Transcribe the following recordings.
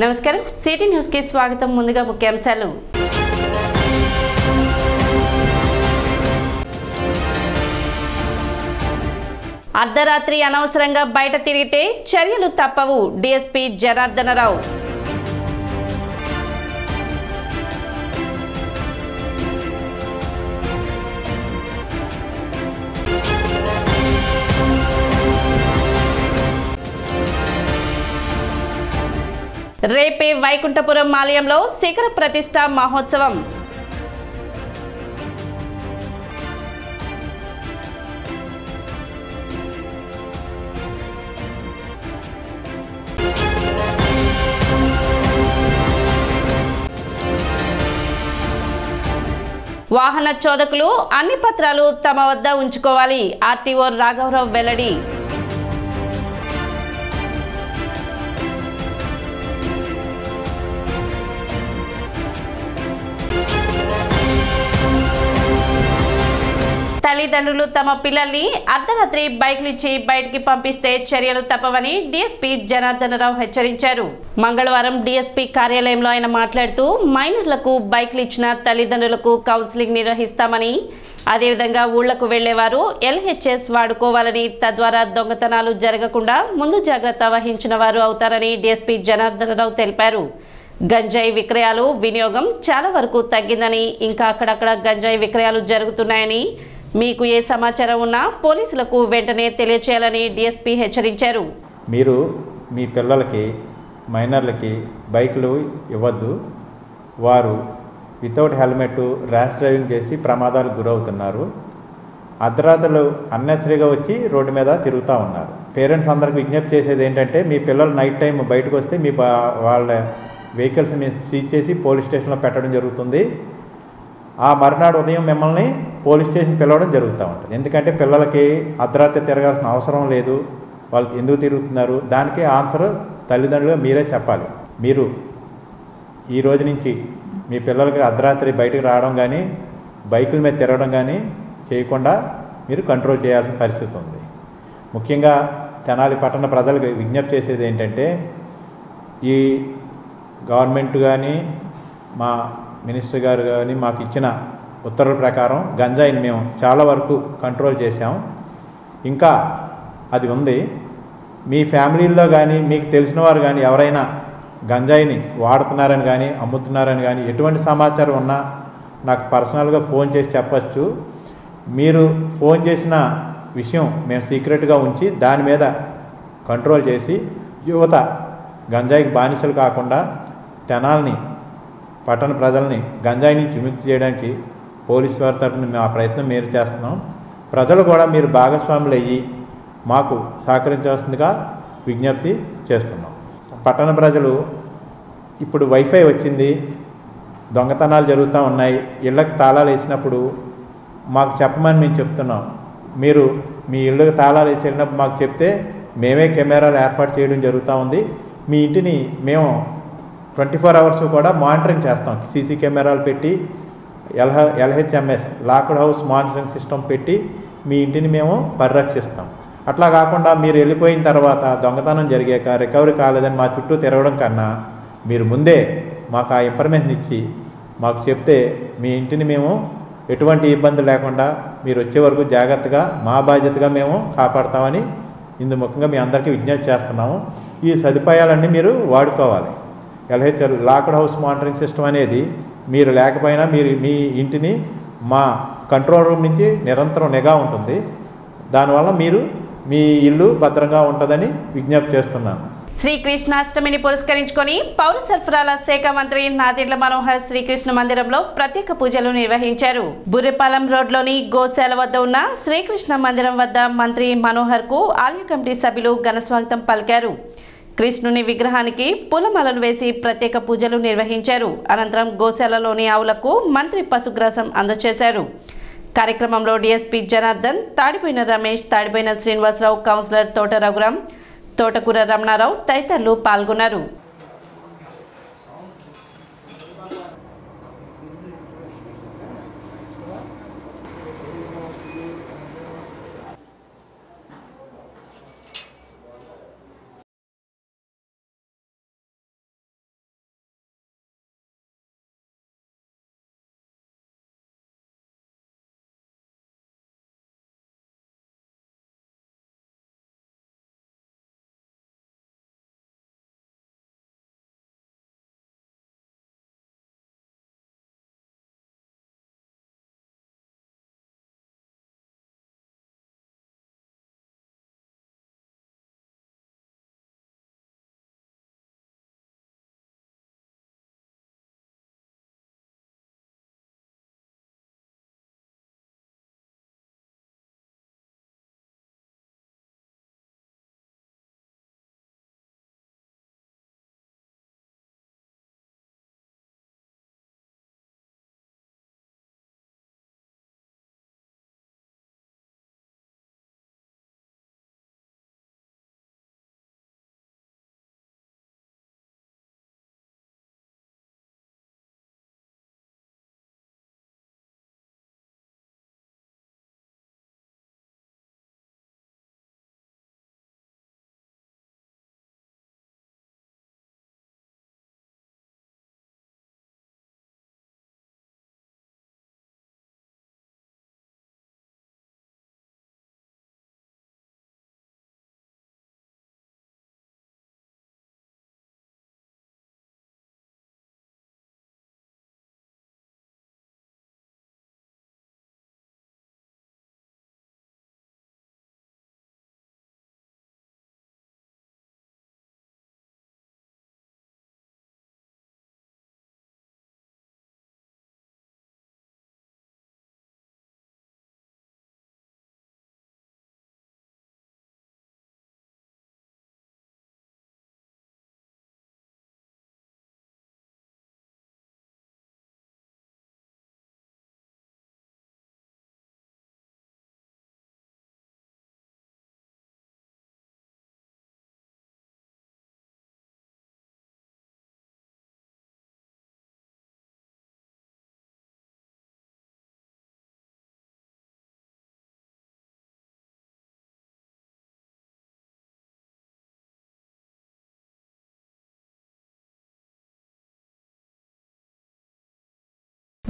నమస్కారం city news కి స్వాగతం ముందుగా ముఖ్యాంశాలు అర్ధరాత్రి అనవసరంగా బయట తిరిగితే చర్యలు తప్పవు డీఎస్పీ జనార్దనరావు రేపే వైకుంఠపురం ఆలయంలో శిఖర ప్రతిష్ఠ మహోత్సవం వాహన చోదకులు అన్ని పత్రాలు తమ వద్ద ఉంచుకోవాలి ఆర్టీఓ రాఘవరావు వెల్లడి తల్లిదండ్రులు తమ పిల్లల్ని అర్ధరాత్రి బైక్లు ఇచ్చి బయటికి పంపిస్తే చర్యలు తప్పవని డీఎస్పీ జనార్దనరావు హెచ్చరించారు. మంగళవారం డీఎస్పీ కార్యాలయంలో ఆయన మాట్లాడుతూ మైనర్లకు బైక్లు ఇచ్చిన తల్లిదండ్రులకు కౌన్సిలింగ్ నిర్వహిస్తామని, అదేవిధంగా ఊళ్లకు వెళ్లేవారు LHS వాడుకోవాలని, తద్వారా దొంగతనాలు జరగకుండా ముందు జాగ్రత్త వహించిన వారు అవుతారని డీఎస్పీ జనార్దనరావు తెలిపారు. గంజాయి విక్రయాలు వినియోగం చాలా వరకు తగ్గిందని, ఇంకా అక్కడక్కడ గంజాయి విక్రయాలు జరుగుతున్నాయని, మీకు ఏ సమాచారం ఉన్నా పోలీసులకు వెంటనే తెలియచేయాలని డీఎస్పీ హెచ్చరించారు. మీరు మీ పిల్లలకి మైనర్లకి బైకులు ఇవ్వద్దు. వారు వితౌట్ హెల్మెట్ ర్యాష్ డ్రైవింగ్ చేసి ప్రమాదాలకు గురవుతున్నారు. అర్ధరాత్రులు అన్నెసరీగా వచ్చి రోడ్డు మీద తిరుగుతూ ఉన్నారు. పేరెంట్స్ అందరికి విజ్ఞప్తి చేసేది ఏంటంటే, మీ పిల్లలు నైట్ టైం బయటకు వస్తే మీ వాళ్ళ వెహికల్స్ని సీజ్ చేసి పోలీస్ స్టేషన్లో పెట్టడం జరుగుతుంది. ఆ మరునాడు ఉదయం మిమ్మల్ని పోలీస్ స్టేషన్ పిలవడం జరుగుతూ ఉంటుంది. ఎందుకంటే పిల్లలకి అర్ధరాత్రి తిరగాల్సిన అవసరం లేదు, వాళ్ళు ఎందుకు తిరుగుతున్నారు, దానికి ఆన్సర్ తల్లిదండ్రులుగా మీరే చెప్పాలి. మీరు ఈ రోజు నుంచి మీ పిల్లలకి అర్ధరాత్రి బయటకు రావడం కానీ బైకుల మీద తిరగడం కానీ చేయకుండా మీరు కంట్రోల్ చేయాల్సిన పరిస్థితి ఉంది. ముఖ్యంగా తెనాలి పట్టణ ప్రజలకు విజ్ఞప్తి చేసేది ఏంటంటే, ఈ గవర్నమెంట్ కానీ మా మినిస్టర్ గారు కానీ మాకు ఇచ్చిన ఉత్తర్వుల ప్రకారం గంజాయిని మేము చాలా వరకు కంట్రోల్ చేసాం. ఇంకా అది ఉంది. మీ ఫ్యామిలీల్లో కానీ మీకు తెలిసిన వారు కానీ ఎవరైనా గంజాయిని వాడుతున్నారని కానీ అమ్ముతున్నారని కానీ ఎటువంటి సమాచారం ఉన్నా నాకు పర్సనల్గా ఫోన్ చేసి చెప్పచ్చు. మీరు ఫోన్ చేసిన విషయం మేము సీక్రెట్గా ఉంచి దాని మీద కంట్రోల్ చేసి యువత గంజాయికి బానిసలు కాకుండా తెనాలని పట్టణ ప్రజల్ని గంజాయి నుంచి విముక్తి చేయడానికి పోలీసు వారి తరఫున మేము ఆ ప్రయత్నం మీరు చేస్తున్నాం. ప్రజలు కూడా మీరు భాగస్వాములు అయ్యి మాకు సహకరించాల్సిందిగా విజ్ఞప్తి చేస్తున్నాం. పట్టణ ప్రజలు ఇప్పుడు వైఫై వచ్చింది, దొంగతనాలు జరుగుతూ ఉన్నాయి, ఇళ్ళకి తాళాలు వేసినప్పుడు మాకు చెప్పమని మేము చెప్తున్నాం. మీరు మీ ఇళ్ళకి తాళాలు వేసి వెళ్ళినప్పుడు మాకు చెప్తే మేమే కెమెరాలు ఏర్పాటు చేయడం జరుగుతూ ఉంది. మీ ఇంటిని మేము 24 అవర్స్ కూడా మానిటరింగ్ చేస్తాం. సీసీ కెమెరాలు పెట్టి LHMS locked house monitoring system పెట్టి మీ ఇంటిని మేము పరిరక్షిస్తాం. అట్లా కాకుండా మీరు వెళ్ళిపోయిన తర్వాత దొంగతనం జరిగాక రికవరీ కాలేదని మా చుట్టూ తిరగడం కన్నా మీరు ముందే మాకు ఆ ఇన్ఫర్మేషన్ ఇచ్చి మాకు చెప్తే మీ ఇంటిని మేము ఎటువంటి ఇబ్బంది లేకుండా మీరు వచ్చే వరకు జాగ్రత్తగా మా బాధ్యతగా మేము కాపాడుతామని ఇందు ముఖ్యంగా మీ అందరికీ విజ్ఞప్తి చేస్తున్నాము. ఈ సదుపాయాలన్నీ మీరు వాడుకోవాలి. LHR locked house monitoring system అనేది మీరు లేకపోయినా మీరు మీ ఇంటిని మా కంట్రోల్ రూమ్ నుంచి నిరంతరం నిఘా ఉంటుంది. దానివల్ల మీరు మీ ఇల్లు భద్రంగా ఉంటుందని విజ్ఞప్తి చేస్తున్నాను. శ్రీకృష్ణాష్టమిని పురస్కరించుకొని పౌర సరఫరాల శాఖ మంత్రి నాదెండ్ల మనోహర్ శ్రీకృష్ణ మందిరంలో ప్రత్యేక పూజలు నిర్వహించారు. బుర్రెపాలెం రోడ్లోని గోశాల వద్ద ఉన్న శ్రీకృష్ణ మందిరం వద్ద మంత్రి మనోహర్ కు ఆలయ కమిటీ సభ్యులు ఘనస్వాగతం పలికారు. కృష్ణుని విగ్రహానికి పూలమాలలు వేసి ప్రత్యేక పూజలు నిర్వహించారు. అనంతరం గోశాలలోని ఆవులకు మంత్రి పశుగ్రాసం అందజేశారు. కార్యక్రమంలో డీఎస్పీ జనార్దన్, తాడిపోయిన రమేష్, తాడిపోయిన శ్రీనివాసరావు, కౌన్సిలర్ తోట రఘురాం, తోటకూర రమణారావు తదితరులు పాల్గొన్నారు.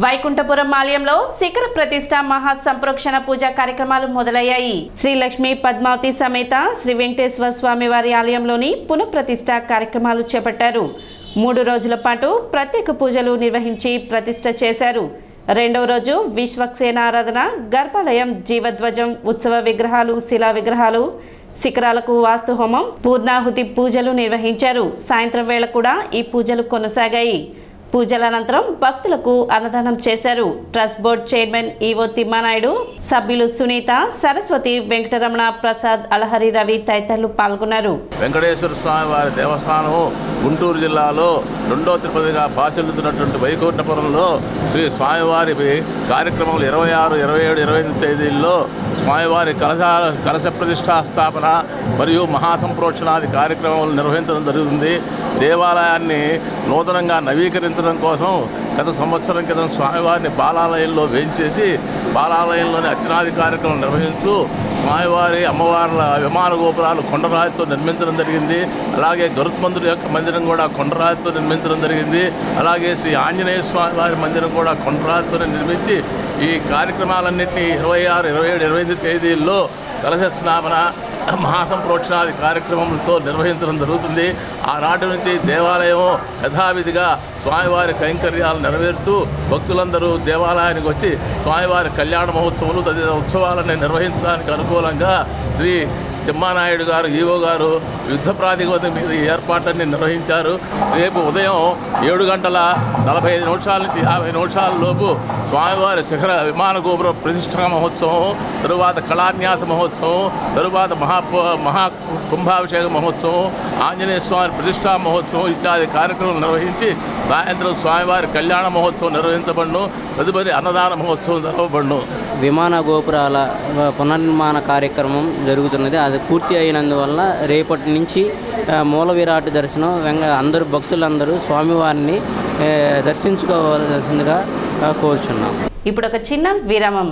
వైకుంఠపురం ఆలయంలో శిఖర ప్రతిష్ట మహా సంప్రోక్షణ పూజా కార్యక్రమాలు మొదలయ్యాయి. శ్రీ లక్ష్మీ పద్మావతి సమేత శ్రీ వెంకటేశ్వర స్వామి వారి ఆలయంలోని పునఃప్రతిష్ఠ కార్యక్రమాలు చేపట్టారు. 3 రోజుల పాటు ప్రత్యేక పూజలు నిర్వహించి ప్రతిష్ఠ చేశారు. రెండవ రోజు విశ్వక్సేన ఆరాధన, గర్భాలయం, జీవధ్వజం, ఉత్సవ విగ్రహాలు, శిలా విగ్రహాలు, శిఖరాలకు వాస్తు హోమం, పూర్ణాహుతి పూజలు నిర్వహించారు. సాయంత్రం వేళ కూడా ఈ పూజలు కొనసాగాయి. పూజల అనంతరం భక్తులకు అన్నదానం చేశారు. Trust board chairman EO Thimmanaidu, సభ్యులు సునీత, సరస్వతి, వెంకటరమణ, ప్రసాద్, అలహరి రవి తదితరులు పాల్గొన్నారు. వెంకటేశ్వర స్వామి వారి దేవస్థానం గుంటూరు జిల్లాలో 2వ తిరుపతిగా భాసిల్లుతున్నటువంటి వైకుంఠపురంలో శ్రీ స్వామివారి కార్యక్రమాలు 26, 27, 28 తేదీల్లో స్వామివారి కలశ ప్రతిష్టా స్థాపన మరియు మహాసంప్రోక్షణాది కార్యక్రమాలు నిర్వహించడం జరుగుతుంది. దేవాలయాన్ని నూతనంగా నవీకరించడం కోసం గత సంవత్సరం క్రితం స్వామివారిని బాలాలయంలో వేయించేసి బాలాలయంలోని అర్చనాది కార్యక్రమం నిర్వహించు స్వామివారి అమ్మవార్ల విమాన గోపురాలు కొండరాతితో నిర్మించడం జరిగింది. అలాగే గరుత్మంతుడి యొక్క మందిరం కూడా కొండరాతితో నిర్మించడం జరిగింది. అలాగే శ్రీ ఆంజనేయ స్వామి వారి మందిరం కూడా కొండరాతితో నిర్మించి ఈ కార్యక్రమాలన్నింటినీ 26, 27, 28 తేదీల్లో కలశ స్నాపన మహాసంప్రోక్షణాది కార్యక్రమంతో నిర్వహించడం జరుగుతుంది. ఆనాటి నుంచి దేవాలయం యథావిధిగా స్వామివారి కైంకర్యాలు నెరవేరుతూ భక్తులందరూ దేవాలయానికి వచ్చి స్వామివారి కళ్యాణ మహోత్సవాలు తదితర ఉత్సవాలను నిర్వహించడానికి అనుకూలంగా శ్రీ తిమ్మానాయుడు గారు, ఈవో గారు యుద్ధ ప్రాతిపదిక మీద ఈ ఏర్పాట్లన్నీ నిర్వహించారు. రేపు ఉదయం 7:45 నుంచి 50 నిమిషాల లోపు స్వామివారి శిఖర విమాన గోపుర ప్రతిష్టా మహోత్సవం, తరువాత కళాన్యాస మహోత్సవం, తరువాత మహా కుంభాభిషేక మహోత్సవం, ఆంజనేయ స్వామి ప్రతిష్టా మహోత్సవం ఇత్యాది కార్యక్రమాలు నిర్వహించి సాయంత్రం స్వామివారి కళ్యాణ మహోత్సవం నిర్వహించబడును. తదుపరి అన్నదాన మహోత్సవం జరగబడును. విమాన గోపురాల పునర్నిర్మాణ కార్యక్రమం జరుగుతున్నది. అది పూర్తి అయినందువల్ల రేపటి నుంచి మూల విరాట్ దర్శనం అందరూ భక్తులందరూ స్వామివారిని దర్శించుకోవాల్సిందిగా కోరుచున్నాం. ఇప్పుడు ఒక చిన్న విరామం.